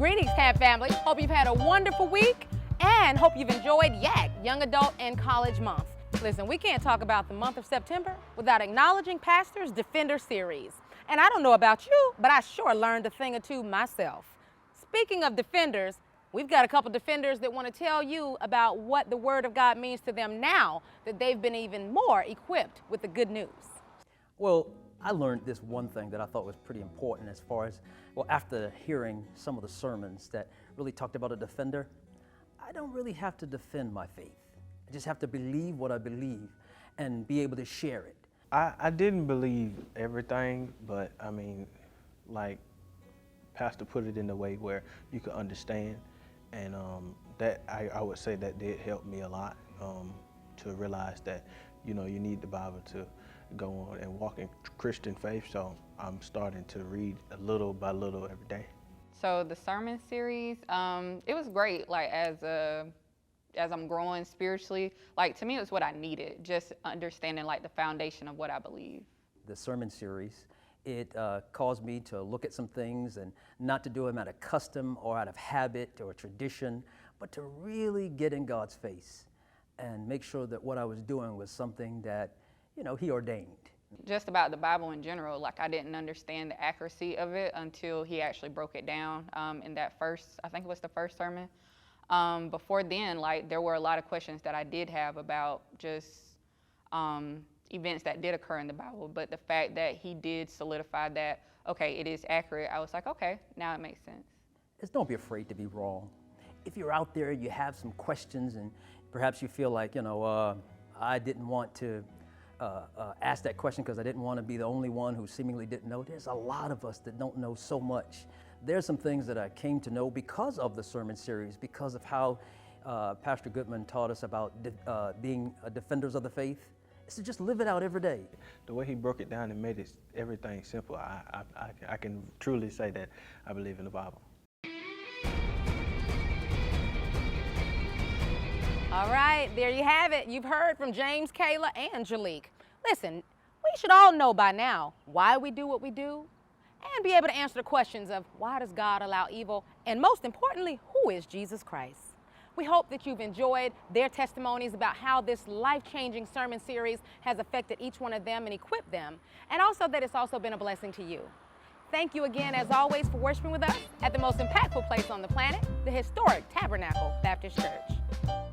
Greetings, CAB family. Hope you've had a wonderful week and hope you've enjoyed YAC, Young Adult and College Month. Listen, we can't talk about the month of September without acknowledging Pastor's Defender series. And I don't know about you, but I sure learned a thing or two myself. Speaking of defenders, we've got a couple defenders that want to tell you about what the Word of God means to them now that they've been even more equipped with the good news. Well, I learned this one thing that I thought was pretty important as far as, well, after hearing some of the sermons that really talked about a defender, I don't really have to defend my faith. I just have to believe what I believe and be able to share it. I didn't believe everything, but I mean, like Pastor put it in a way where you could understand, and that I would say that did help me a lot to realize that, you know, you need the Bible to go on and walk in Christian faith. So I'm starting to read a little by little every day. So the sermon series, it was great. Like as I'm growing spiritually, like to me it was what I needed, just understanding like the foundation of what I believe. The sermon series, it caused me to look at some things and not to do them out of custom or out of habit or tradition, but to really get in God's face and make sure that what I was doing was something that, you know, He ordained. Just about the Bible in general, like I didn't understand the accuracy of it until he actually broke it down in that first, I think it was the first sermon. Before then, like there were a lot of questions that I did have about just events that did occur in the Bible, but the fact that he did solidify that, okay, it is accurate, I was like, okay, now it makes sense. Just don't be afraid to be wrong. If you're out there, you have some questions and perhaps you feel like, you know, I didn't want to ask that question because I didn't want to be the only one who seemingly didn't know. There's a lot of us that don't know so much. There's some things that I came to know because of the sermon series, because of how Pastor Goodman taught us about being defenders of the faith. It's to just live it out every day. The way he broke it down and made it everything simple, I can truly say that I believe in the Bible. All right, there you have it. You've heard from James, Kayla, and Jalique. Listen, we should all know by now why we do what we do and be able to answer the questions of why does God allow evil, and most importantly, who is Jesus Christ? We hope that you've enjoyed their testimonies about how this life-changing sermon series has affected each one of them and equipped them, and also that it's also been a blessing to you. Thank you again, as always, for worshiping with us at the most impactful place on the planet, the historic Tabernacle Baptist Church.